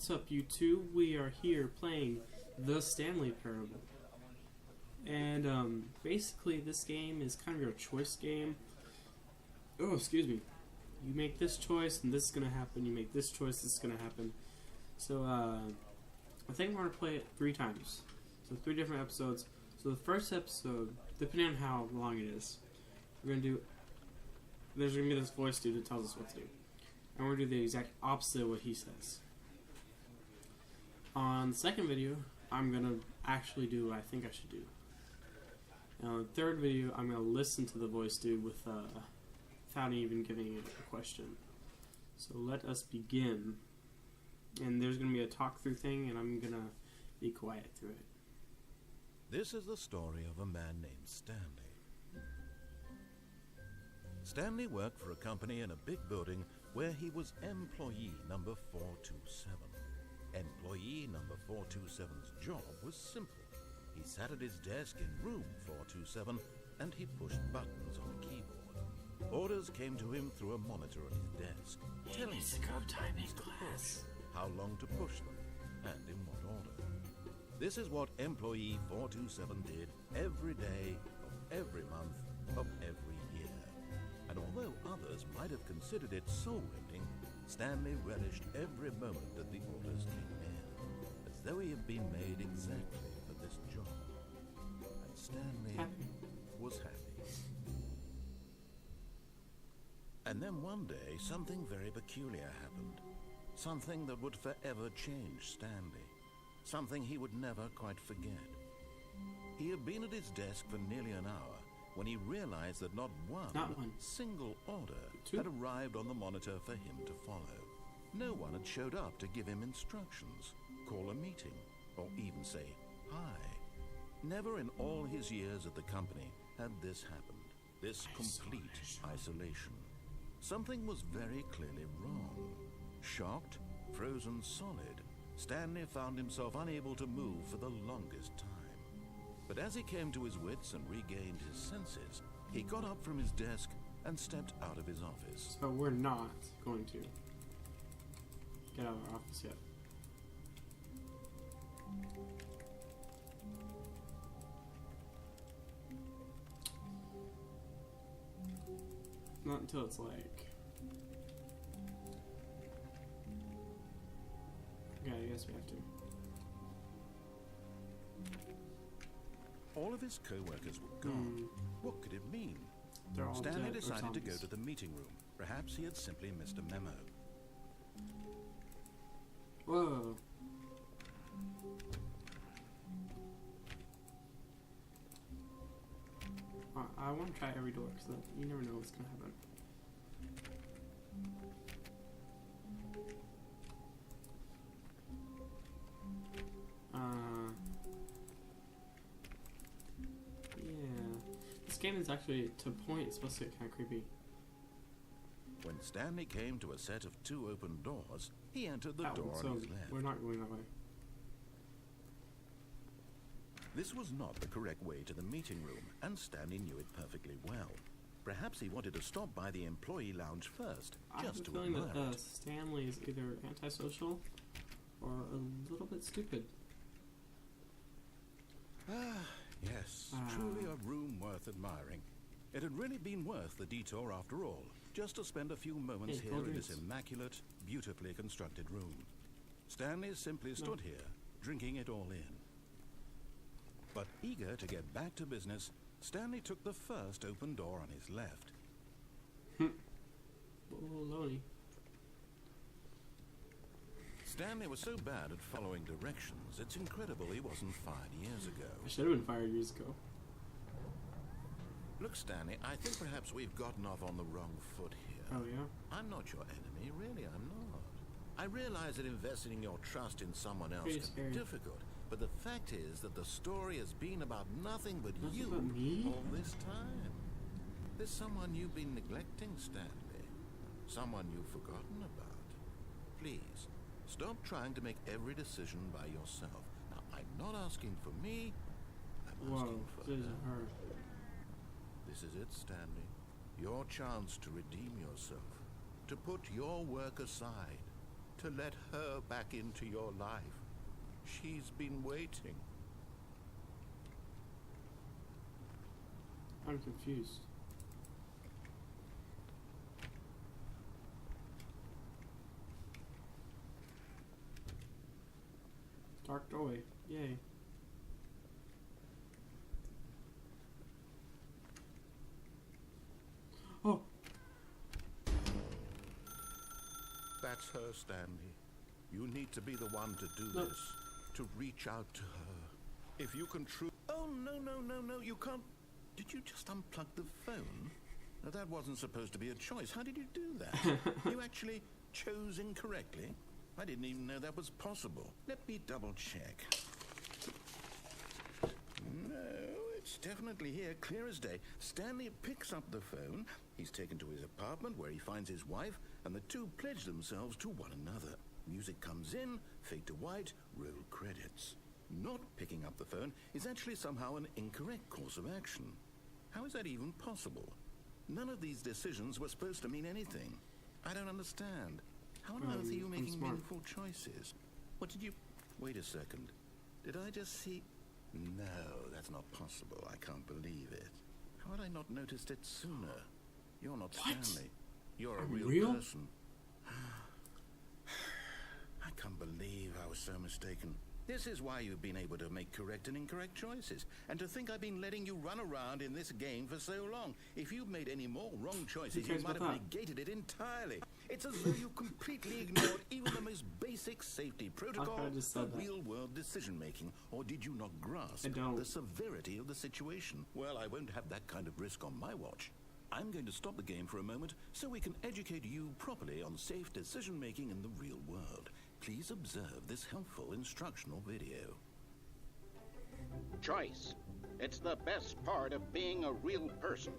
What's up, YouTube? We are here playing the Stanley Parable. And basically this game is kind of your choice game. Oh, excuse me. You make this choice and this is going to happen. You make this choice, this is going to happen. So I think we're going to play it 3 times. So 3 different episodes. So the first episode, depending on how long it is, we're going to do... There's going to be this voice dude that tells us what to do. And we're going to do the exact opposite of what he says. On the second video, I'm going to actually do what I think I should do. And on the third video, I'm going to listen to the voice dude without even giving it a question. So let us begin. And there's going to be a talk through thing, and I'm going to be quiet through it. This is the story of a man named Stanley. Stanley worked for a company in a big building where he was employee number 427. Employee number 427's job was simple. He sat at his desk in room 427 and he pushed buttons on a keyboard. Orders came to him through a monitor at his desk, telling him what buttons to push, how long to push them, and in what order. This is what employee 427 did every day of every month of every year. And although others might have considered it soul-rending, Stanley relished every moment that the orders came in, as though he had been made exactly for this job. And Stanley was happy. And then one day, something very peculiar happened. Something that would forever change Stanley. Something he would never quite forget. He had been at his desk for nearly an hour when he realized that not one single order had arrived on the monitor for him to follow. No one had showed up to give him instructions, call a meeting, or even say hi. Never in all his years at the company had this happened, this complete isolation. Something was very clearly wrong. Shocked, frozen solid, Stanley found himself unable to move for the longest time. But as he came to his wits and regained his senses, he got up from his desk and stepped out of his office. So we're not going to get out of our office yet. Not until it's like... Yeah, I guess we have to. All of his co-workers were gone. What could it mean? Stanley decided to go to the meeting room. Perhaps he had simply missed a memo. Whoa. I want to try every door because you never know what's going to happen. This game is actually, to a point, it's supposed to get kind of creepy. When Stanley came to a set of 2 open doors, he entered the door on his left. We're not going that way. This was not the correct way to the meeting room, and Stanley knew it perfectly well. Perhaps he wanted to stop by the employee lounge first, just to admire it. I have a feeling that Stanley is either antisocial or a little bit stupid. Yes, truly a room worth admiring. It had really been worth the detour after all, just to spend a few moments here in this immaculate, beautifully constructed room. Stanley simply stood here, drinking it all in. But eager to get back to business, Stanley took the first open door on his left. Lonely. Stanley was so bad at following directions, it's incredible he wasn't fired years ago. I should have been fired years ago. Look, Stanley, I think perhaps we've gotten off on the wrong foot here. Oh, yeah? I'm not your enemy, really, I'm not. I realize that investing your trust in someone else can be difficult, but the fact is that the story has been about nothing but you all this time. There's someone you've been neglecting, Stanley. Someone you've forgotten about. Please. Stop trying to make every decision by yourself. Now, I'm not asking for me. I'm asking for her. This is it, Stanley. Your chance to redeem yourself. To put your work aside. to let her back into your life. She's been waiting. I'm confused. Dark doorway. Yay. Oh! That's her, Stanley. You need to be the one to do No. this. To reach out to her. If you can Oh, no, you can't. Did you just unplug the phone? Now, that wasn't supposed to be a choice. How did you do that? You actually chose incorrectly? I didn't even know that was possible. Let me double check. No, it's definitely here, clear as day. Stanley picks up the phone. He's taken to his apartment where he finds his wife, and the two pledge themselves to one another. Music comes in, fade to white, roll credits. Not picking up the phone is actually somehow an incorrect course of action. How is that even possible? None of these decisions were supposed to mean anything. I don't understand. How on earth are you making meaningful choices? What did you... Wait a second. Did I just see... No, that's not possible. I can't believe it. How had I not noticed it sooner? You're not Stanley. You're a real person. I can't believe I was so mistaken. This is why you've been able to make correct and incorrect choices. And to think I've been letting you run around in this game for so long. If you'd made any more wrong choices, you might have negated it entirely. It's as though you completely ignored even the most basic safety protocol for real-world decision-making. Or did you not grasp the severity of the situation? Well, I won't have that kind of risk on my watch. I'm going to stop the game for a moment so we can educate you properly on safe decision-making in the real world. Please observe this helpful instructional video. Choice. It's the best part of being a real person.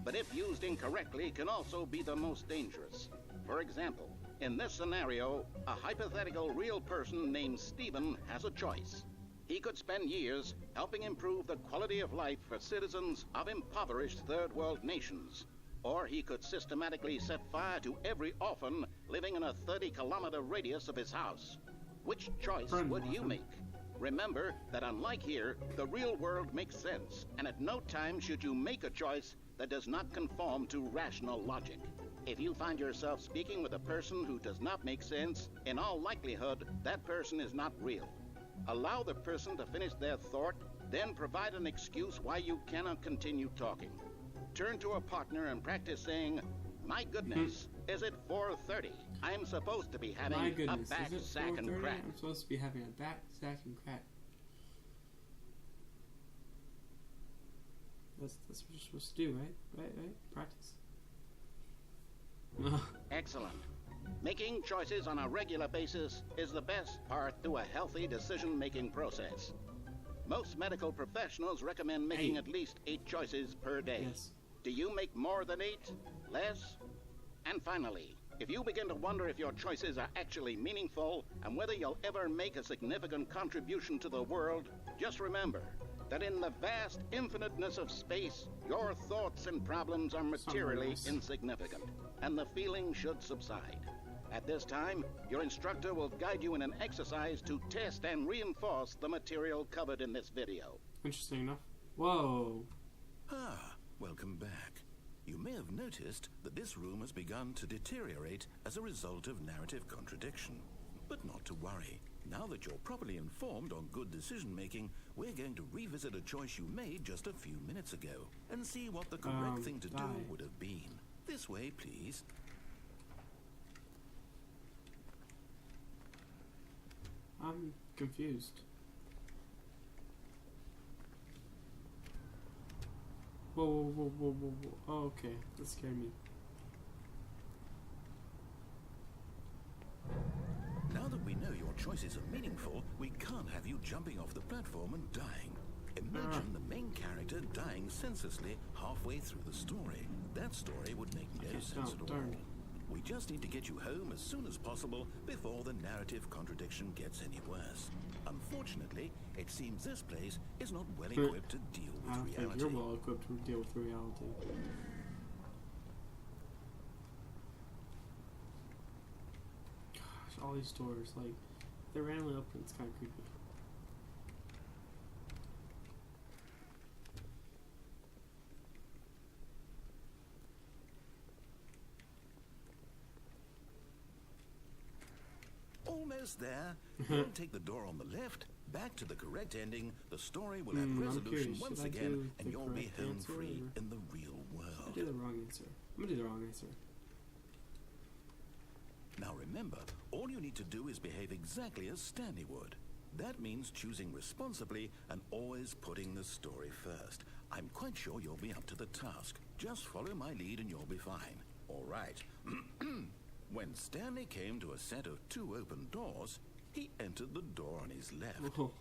But if used incorrectly, can also be the most dangerous. For example, in this scenario, a hypothetical real person named Stephen has a choice. He could spend years helping improve the quality of life for citizens of impoverished third world nations. Or he could systematically set fire to every orphan living in a 30-kilometer radius of his house. Which choice would you make? Remember that unlike here, the real world makes sense, and at no time should you make a choice that does not conform to rational logic. If you find yourself speaking with a person who does not make sense, in all likelihood, that person is not real. Allow the person to finish their thought, then provide an excuse why you cannot continue talking. Turn to a partner and practice saying, "My goodness, is it 4:30? I'm supposed to be having a back sack and crack." I'm supposed to be having a back sack and crack. That's what you're supposed to do, right? Right? Practice. Excellent. Making choices on a regular basis is the best part to a healthy decision-making process. Most medical professionals recommend making at least 8 choices per day. Yes. Do you make more than 8? Less? And finally, if you begin to wonder if your choices are actually meaningful and whether you'll ever make a significant contribution to the world, just remember that in the vast infiniteness of space, your thoughts and problems are materially insignificant, and the feeling should subside. At this time, your instructor will guide you in an exercise to test and reinforce the material covered in this video. Interesting enough. Whoa. Welcome back. You may have noticed that this room has begun to deteriorate as a result of narrative contradiction. But not to worry. Now that you're properly informed on good decision-making, we're going to revisit a choice you made just a few minutes ago and see what the correct thing to do would have been. This way, please. I'm confused. Whoa. Oh, okay. That scared me. Now that we know your choices are meaningful, we can't have you jumping off the platform and dying. Imagine the main character dying senselessly halfway through the story. That story would make no sense at all. We just need to get you home as soon as possible before the narrative contradiction gets any worse. Unfortunately, it seems this place is not well equipped to deal with reality. I don't think you're well equipped to deal with reality. Gosh, all these doors, like, they're randomly open. It's kind of creepy. Almost there. You'll take the door on the left, back to the correct ending. The story will have resolution once again, and you'll be home free in the real world. I did the wrong answer. I'm gonna do the wrong answer. Now remember, all you need to do is behave exactly as Stanley would. That means choosing responsibly and always putting the story first. I'm quite sure you'll be up to the task. Just follow my lead and you'll be fine. All right. When Stanley came to a set of 2 open doors, he entered the door on his left. Oh.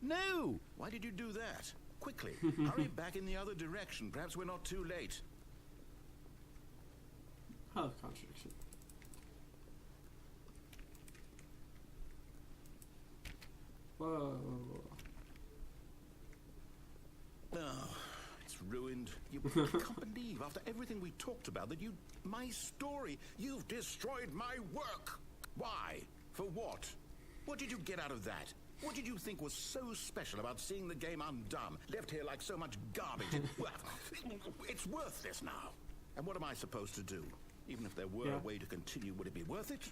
No! Why did you do that? Quickly, hurry back in the other direction. Perhaps we're not too late. Oh, contradiction. Whoa. Oh, it's ruined. You can't believe, after everything we talked about, that you... My story, you've destroyed my work. Why? For what? What did you get out of that? What did you think was so special about seeing the game undone, left here like so much garbage? Well, it's worthless now. And what am I supposed to do? Even if there were a way to continue, would it be worth it?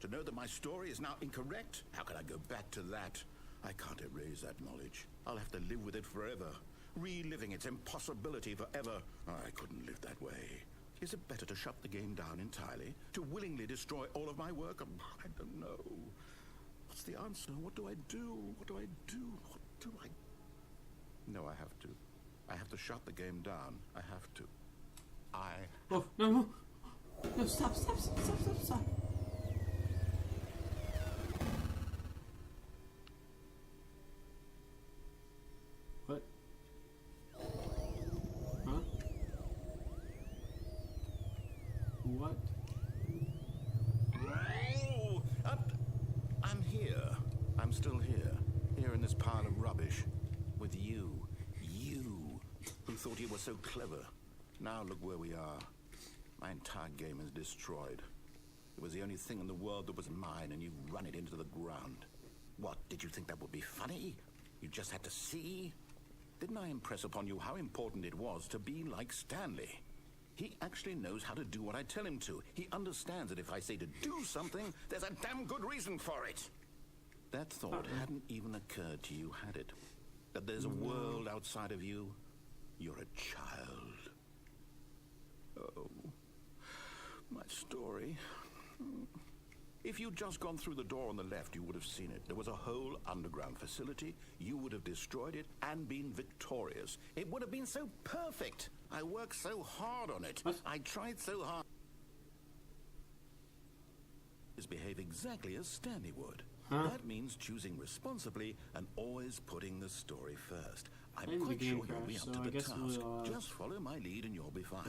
To know that my story is now incorrect? How can I go back to that? I can't erase that knowledge. I'll have to live with it forever. Reliving its impossibility forever. I couldn't live that way. Is it better to shut the game down entirely? To willingly destroy all of my work? I don't know. What's the answer? What do I do? What do I do? What do I... No, I have to. I have to shut the game down. I have to. Oh, no, no. No, stop, stop, stop, stop, stop, stop. What? Huh? What? Oh, I'm here. I'm still here. Here in this pile of rubbish. With you. You. Who thought you were so clever. Now look where we are. My entire game is destroyed. It was the only thing in the world that was mine, and you run it into the ground. What, did you think that would be funny? You just had to see? Didn't I impress upon you how important it was to be like Stanley? He actually knows how to do what I tell him to. He understands that if I say to do something, there's a damn good reason for it. That thought hadn't even occurred to you, had it? That there's a world outside of you? You're a child. Oh, my story. If you'd just gone through the door on the left, you would have seen it. There was a whole underground facility. You would have destroyed it and been victorious. It would have been so perfect. I worked so hard on it. What? I tried so hard. Behave exactly as Stanley would. Huh? That means choosing responsibly and always putting the story first. I'm And the quite game sure you'll be crashed, up so to I the guess task. we'll, Just follow my lead and you'll be fine.